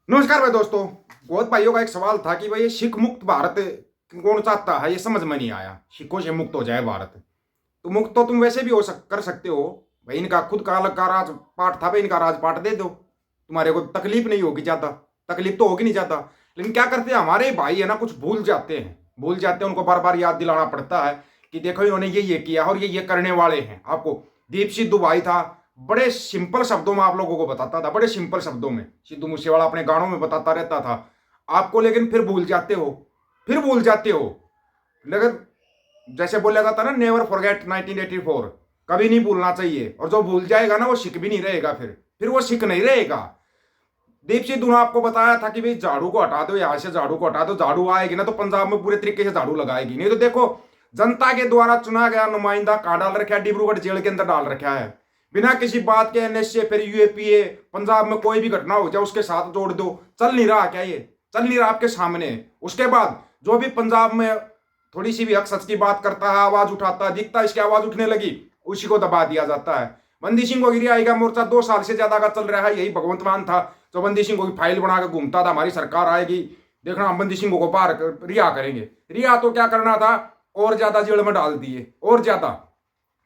नमस्कार भाई दोस्तों। बहुत भाइयों का एक सवाल था कि भाई ये सिख मुक्त भारत कौन चाहता है, ये समझ में नहीं आया। सिखों से मुक्त हो जाए भारत, तो मुक्त तो तुम वैसे भी कर सकते हो भाई। इनका खुद का अलग का राजपाट था भाई, इनका राजपाट दे दो, तुम्हारे को तकलीफ नहीं होगी ज्यादा। तकलीफ तो होगी नहीं ज्यादा। लेकिन क्या करते हैं हमारे भाई है ना, कुछ भूल जाते हैं, उनको बार बार याद दिलाना पड़ता है कि देखो इन्होंने ये किया और ये करने वाले हैं। आपको दीप सिद्धू भाई था, बड़े सिंपल शब्दों में आप लोगों को बताता था, बड़े सिंपल शब्दों में सिद्धू मूसेवाला अपने गानों में बताता रहता था आपको। लेकिन फिर भूल जाते हो। लेकिन जैसे बोला जाता ना, नेवर फॉरगेट 1984, कभी नहीं भूलना चाहिए। और जो भूल जाएगा ना वो सिख भी नहीं रहेगा, फिर वो सिख नहीं रहेगा। दीप सिद्धू ने आपको बताया था कि भाई झाड़ू को हटा दो, यहां से झाड़ू को हटा दो, झाड़ू आएगी ना तो पंजाब में पूरे तरीके से झाड़ू लगाएगी। नहीं तो देखो, जनता के द्वारा चुना गया नुमाइंदा कहां डाल रखा है? डिब्रूगढ़ जेल के अंदर डाल रखा है, बिना किसी बात के एनएसए फिर यूएपीए। पंजाब में कोई भी घटना हो जाए उसके साथ जोड़ दो। चल नहीं रहा क्या? ये चल नहीं रहा आपके सामने। उसके बाद जो भी पंजाब में थोड़ी सी भी हक सच की बात करता है, आवाज उठाता है, दिखता है इसकी आवाज उठने लगी, उसी को दबा दिया जाता है। बंदी सिंह गोगिरी आएगा मोर्चा 2 साल से ज्यादा का चल रहा है। यही भगवंत मान था जो बंदी सिंह को फाइल बना के घूमता था, हमारी सरकार आएगी देखना हम बंदी सिंह को बाहर रिहा करेंगे। रिहा तो क्या करना था, और ज्यादा जेल में डाल दिए, और ज्यादा।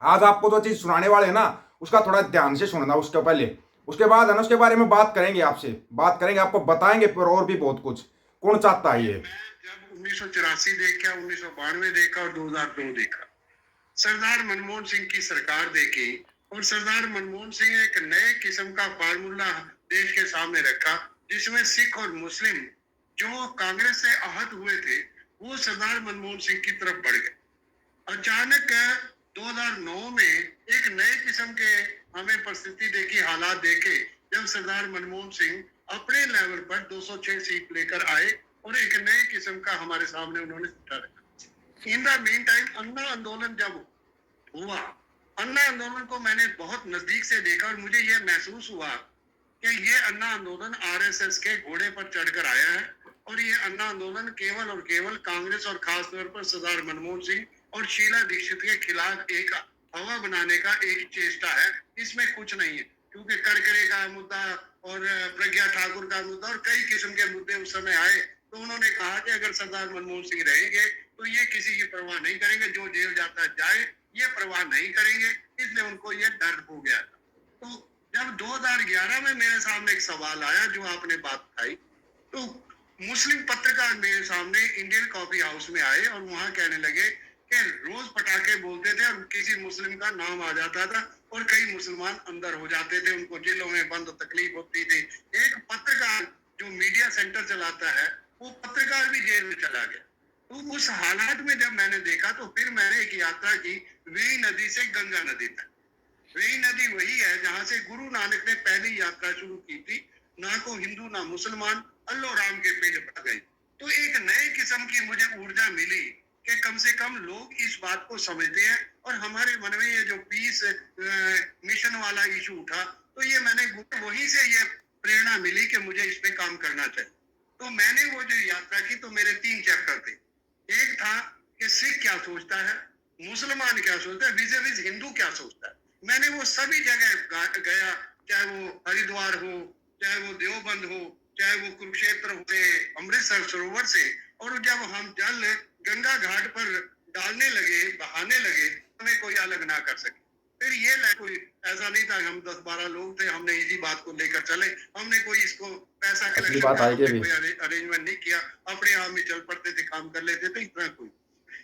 आज आपको जो चीज सुनाने वाले हैं ना, उसका थोड़ा ध्यान से सुनना उसके पहले। उसके बाद है ना, उसके बारे में बात करेंगे, आपसे बात करेंगे, आपको बताएंगे पर और भी बहुत कुछ कौन चाहता है ये। जब 1984 देखा, 1992 देखा और 2002 देखा, सरदार मनमोहन सिंह की सरकार देखी और सरदार मनमोहन सिंह ने एक नए किस्म का फार्मूला देश के सामने रखा, जिसमें सिख और मुस्लिम जो कांग्रेस से आहत हुए थे वो सरदार मनमोहन सिंह की तरफ बढ़ गए। अचानक 2009 में एक नए किस्म के हमें परिस्थिति देखी, हालात देखे, जब सरदार मनमोहन सिंह अपने लेवल पर 206 सीट लेकर आए और एक नए किस्म का हमारे सामने उन्होंने सिद्धा रखा। इन द मीन टाइम अन्ना आंदोलन जब हुआ, अन्ना आंदोलन को मैंने बहुत नजदीक से देखा और मुझे यह महसूस हुआ कि ये अन्ना आंदोलन आरएसएस के घोड़े पर चढ़कर आया है और ये अन्ना आंदोलन केवल और केवल कांग्रेस और खासतौर पर सरदार मनमोहन सिंह और शीला दीक्षित के खिलाफ एक हवा बनाने का एक चेष्टा है। इसमें कुछ नहीं है, क्योंकि करकरे का मुद्दा और प्रज्ञा ठाकुर का मुद्दा और कई किस्म के मुद्दे उस समय आए, तो उन्होंने कहा कि अगर सरदार मनमोहन सिंह रहेंगे तो ये किसी की परवाह नहीं करेंगे, जो जेल जाता जाए, ये परवाह नहीं करेंगे। इसलिए उनको ये डर हो गया था। तो जब 2011 में मेरे सामने एक सवाल आया जो आपने बात उठाई, तो मुस्लिम पत्रकार मेरे सामने इंडियन कॉफी हाउस में आए और वहां कहने लगे कि रोज पटाखे बोलते थे और किसी मुस्लिम का नाम आ जाता था और कई मुसलमान अंदर हो जाते थे, उनको जेलों में बंद तकलीफ होती थी। एक पत्रकार जो मीडिया सेंटर चलाता है वो पत्रकार भी जेल में चला गया। तो उस हालात में जब मैंने देखा तो फिर मैंने एक यात्रा की वेई नदी से गंगा नदी तक। वेई नदी वही है जहां से गुरु नानक ने पहली यात्रा शुरू की थी। ना को हिंदू ना मुसलमान, अल्लाह राम के पेड़ पड़ गई। तो एक नए किस्म की मुझे ऊर्जा मिली कि कम से कम लोग इस बात को समझते हैं और हमारे मन में ये जो पीस मिशन वाला इशू उठा, तो ये मैंने वहीं से ये प्रेरणा मिली कि मुझे इस पे काम करना चाहिए। तो मैंने वो जो यात्रा की, तो मेरे 3 चैप्टर थे। एक था कि सिख क्या सोचता है, मुसलमान क्या सोचता है, विज विज हिंदू क्या सोचता है। मैंने वो सभी जगह गया, चाहे वो हरिद्वार हो, चाहे वो देवबंद हो, चाहे वो कुरुक्षेत्र होते अमृतसर सरोवर से, और जब हम जल गंगा घाट पर डालने लगे, बहाने लगे, हमें कोई अलग ना कर सके। फिर ये कोई ऐसा नहीं था, हम 10-12 लोग थे, हमने इसी बात को लेकर चले, हमने कोई इसको पैसा असली कलेक्शन बात का आएगी हमने अभी। कोई अरेंजमेंट नहीं किया, अपने आप में चल पड़ते थे, काम कर लेते थे। इतना कोई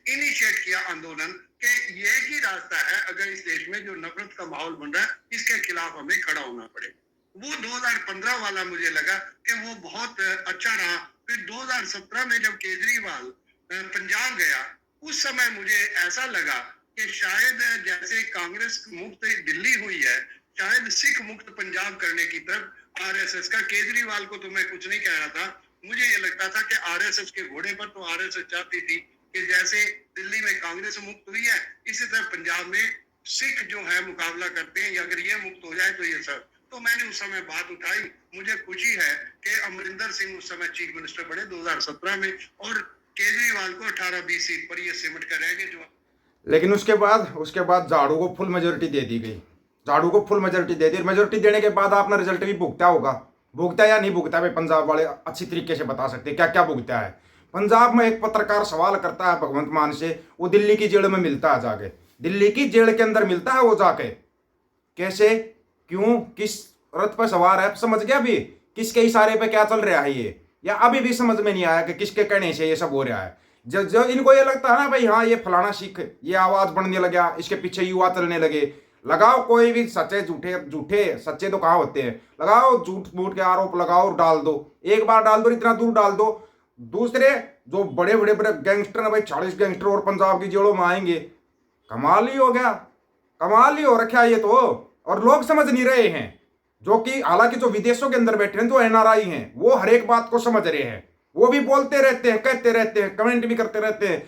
इनिशिएट किया आंदोलन कि ये ही रास्ता है, अगर इस देश में जो नफरत का माहौल बन रहा है इसके खिलाफ हमें खड़ा होना पड़ेगा। वो 2015 वाला मुझे लगा कि वो बहुत अच्छा रहा। फिर 2017 में जब केजरीवाल पंजाब गया, उस समय मुझे ऐसा लगा कि शायद जैसे कांग्रेस मुक्त दिल्ली हुई है, शायद सिख मुक्त पंजाब करने की तरफ आरएसएस का। केजरीवाल को तो मैं कुछ नहीं कह रहा था, मुझे ये लगता था कि आरएसएस के घोड़े पर तो आरएसएस चाहती थी कि जैसे दिल्ली में कांग्रेस मुक्त हुई है, इसी तरह पंजाब में सिख जो है मुकाबला करते हैं, या अगर ये मुक्त हो जाए तो ये सब। तो मैंने उस समय बात उठाई। मुझे खुशी है कि अमरिंदर सिंह उस समय चीफ मिनिस्टर बने 2017 में, और केजरीवाल को 18-20 सीट पर ये सिमट कर रहेंगे जो। लेकिन उसके बाद झाड़ू को फुल मेजोरिटी दे दी गई। झाड़ू को फुल मेजोरिटी दे दी, मेजोरिटी देने के बाद आपने रिजल्ट भी भुगता होगा। भुगता या नहीं भुगता भाई पंजाब वाले अच्छी तरीके से बता सकते हैं क्या क्या भुगता है। पंजाब में एक पत्रकार सवाल करता है भगवंत मान से, वो दिल्ली की जेल में मिलता है जाके, दिल्ली की जेल के अंदर मिलता है वो जाके। कैसे, क्यों, किस रथ पर सवार है, समझ गया अभी किसके इशारे पे क्या चल रहा है ये, या अभी भी समझ में नहीं आया कि किसके कहने से ये सब हो रहा है। जो इनको ये लगता है ना भाई हाँ ये फलाना सिख, ये आवाज बढ़ने लगा, इसके पीछे युवा चलने लगे, लगाओ कोई भी सच्चे झूठे, झूठे सच्चे तो कहाँ होते हैं, लगाओ झूठ मूठ के आरोप लगाओ और डाल दो, एक बार डाल दो, इतना दूर डाल दो। दूसरे जो बड़े बड़े बड़े गैंगस्टर हैं भाई, 40 गैंगस्टर और पंजाब की जेलों में आएंगे, कमाल ही हो गया, कमाल ही हो रखा ये तो। और लोग समझ नहीं रहे हैं, जो कि हालांकि जो विदेशों के अंदर बैठे हैं, जो एनआरआई हैं, वो हर एक बात को समझ रहे हैं, वो भी बोलते रहते हैं, कहते रहते हैं, कमेंट भी करते रहते हैं,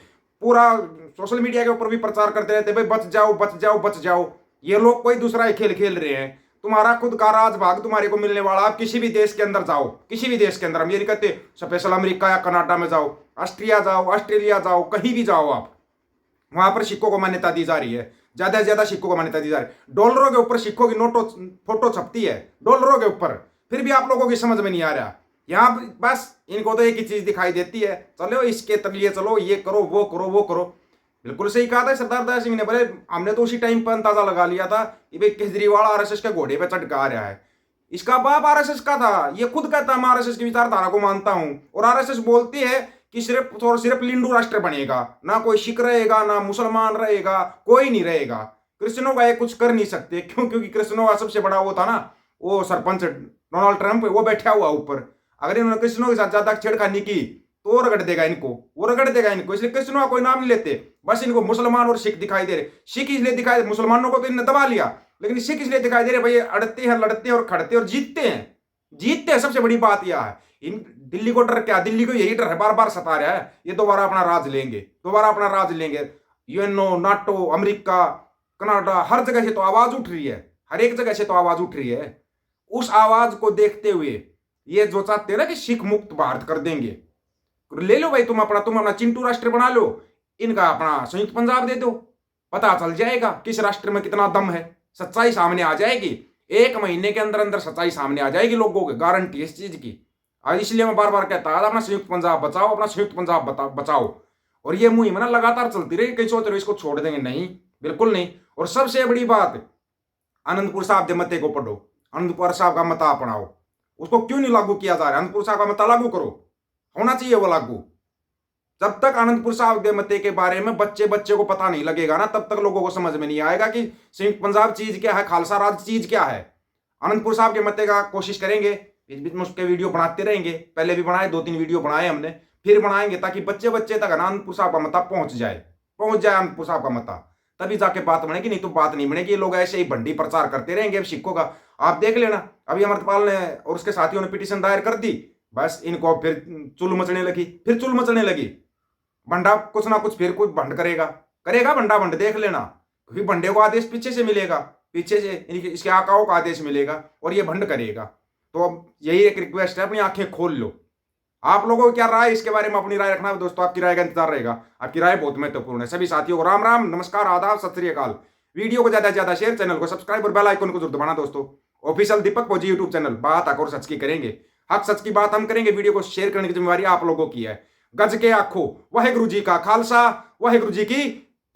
पूरा सोशल मीडिया के ऊपर भी प्रचार करते रहते हैं भाई बच जाओ बच जाओ बच जाओ। ये लोग कोई दूसरा ही खेल खेल रहे हैं, तुम्हारा खुद का राज भाग तुम्हारे को मिलने वाला। आप किसी भी देश के अंदर जाओ, किसी भी देश के अंदर, हम ये नहीं कहते स्पेशल अमेरिका या कनाडा में जाओ, ऑस्ट्रिया जाओ, ऑस्ट्रेलिया जाओ, कहीं भी जाओ आप, वहां पर सिक्कों को मान्यता दी जा रही है, ज्यादा से ज्यादा सिक्कों को मान्यता दी जा रही है। डॉलरों के ऊपर सिक्कों की नोटो फोटो छपती है, डॉलरों के ऊपर, फिर भी आप लोगों की समझ में नहीं आ रहा। यहाँ बस इनको तो एक ही चीज दिखाई देती है, चलो इसके तलिए चलो, ये करो वो करो वो करो। बिल्कुल सही कहा था सरदार दयाल सिंह ने, बोले हमने तो उसी टाइम पर अंदाजा लगा लिया था कि भाई केजरीवाल आरएसएस के घोड़े पे चढ़ आ रहा है। इसका बाप आरएसएस का था, ये खुद कहता है मैं आरएसएस की विचारधारा को मानता हूं, और आरएसएस बोलती है कि सिर्फ और सिर्फ लिंडू राष्ट्र बनेगा, ना कोई सिख रहेगा, ना मुसलमान रहेगा, कोई नहीं रहेगा। क्रिश्चियनों का ये कुछ कर नहीं सकते, क्यों? क्योंकि क्रिश्चियनों का सबसे बड़ा वो था ना, वो सरपंच डोनाल्ड ट्रंप, वो बैठा हुआ ऊपर। अगर इन्होंने क्रिश्चियनों के साथ ज्यादा छेड़खानी की तो रगड़ देगा इनको, वो रगड़ देगा इनको। इसलिए क्रिश्चियनों का कोई नाम नहीं लेते, बस इनको मुसलमान और सिख दिखाई दे रहे। सिख इसलिए दिखाई, मुसलमानों को तो इन्होंने दबा लिया, लेकिन सिख इसलिए दिखाई दे रहे भाई अड़ते हैं, लड़ते हैं और खड़ते हैं और जीतते हैं, जीतते हैं। सबसे बड़ी बात यह है, इन दिल्ली को डर क्या, दिल्ली को यही डर है, बार बार सता रहा है, ये दोबारा अपना राज लेंगे, दोबारा अपना राज लेंगे। यूएनओ, नाटो, अमेरिका, कनाडा, हर जगह से तो आवाज उठ रही है, हर एक जगह से तो आवाज उठ रही है। उस आवाज को देखते हुए ये जो चाहते हैं ना कि सिख मुक्त भारत कर देंगे, ले लो भाई तुम अपना चिंटू राष्ट्र बना लो, इनका अपना संयुक्त पंजाब दे दो, पता चल जाएगा किस राष्ट्र में कितना दम है, सच्चाई सामने आ जाएगी। 1 महीने के अंदर अंदर सच्चाई सामने आ जाएगी लोगों की, गारंटी इस चीज की। और इसलिए मैं बार बार कहता है अपना संयुक्त पंजाब बचाओ, अपना संयुक्त पंजाब बचाओ। और ये मुहिम ना लगातार चलती रही, कहीं सोच रहे इसको छोड़ देंगे, नहीं, बिल्कुल नहीं। और सबसे बड़ी बात, आनंदपुर साहब के मते को पढ़ो, आनंदपुर साहब का मता अपनाओ। उसको क्यों नहीं लागू किया जा रहा है? आनंदपुर साहब का मता लागू करो, होना चाहिए वो लागू। जब तक आनंदपुर साहब के मते के बारे में बच्चे को पता नहीं लगेगा ना, तब तक लोगों को समझ में नहीं आएगा कि संयुक्त पंजाब चीज क्या है, खालसा राज चीज क्या है। आनंदपुर साहब के मते का कोशिश करेंगे, बीच बीच में उसके वीडियो बनाते रहेंगे, पहले भी बनाए, 2-3 वीडियो बनाए हमने, फिर बनाएंगे, ताकि बच्चे तक आनंदपुर साहब का मता पहुंच जाए आनंदपुर साहब का मता, तभी जाके बात बनेगी, नहीं तो बात नहीं बनेगी। ये लोग ऐसे ही भंडी प्रचार करते रहेंगे सिखों का। आप देख लेना, अभी अमृतपाल ने और उसके साथियों ने पिटीशन दायर कर दी, बस इनको फिर चुल मचने लगी, भंडा कुछ ना कुछ फिर कुछ भंड करेगा भंडा भंड, देख लेना, क्योंकि भंडे को आदेश पीछे से मिलेगा, पीछे से इसके आकाओं का आदेश मिलेगा और ये भंड करेगा। तो अब यही एक रिक्वेस्ट है, अपनी आंखें खोल लो। आप लोगों को क्या राय, इसके बारे में अपनी राय रखना दोस्तों, आपकी राय का इंतजार रहेगा, आपकी राय बहुत महत्वपूर्ण है। सभी साथियों को राम राम, नमस्कार, आदाब, सत श्री अकाल। वीडियो को ज्यादा से ज्यादा शेयर, चैनल को सब्सक्राइब और बेल आइकन को जरूर दबाना दोस्तों। ऑफिशियल दीपक फौजी यूट्यूब चैनल, बात आकर सच की करेंगे, हक सच की बात हम करेंगे। वीडियो को शेयर करने की जिम्मेवारी आप लोगों की है। गज के आखो, वाहेगुरु जी का खालसा, वाहेगुरु जी की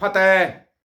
फतेह।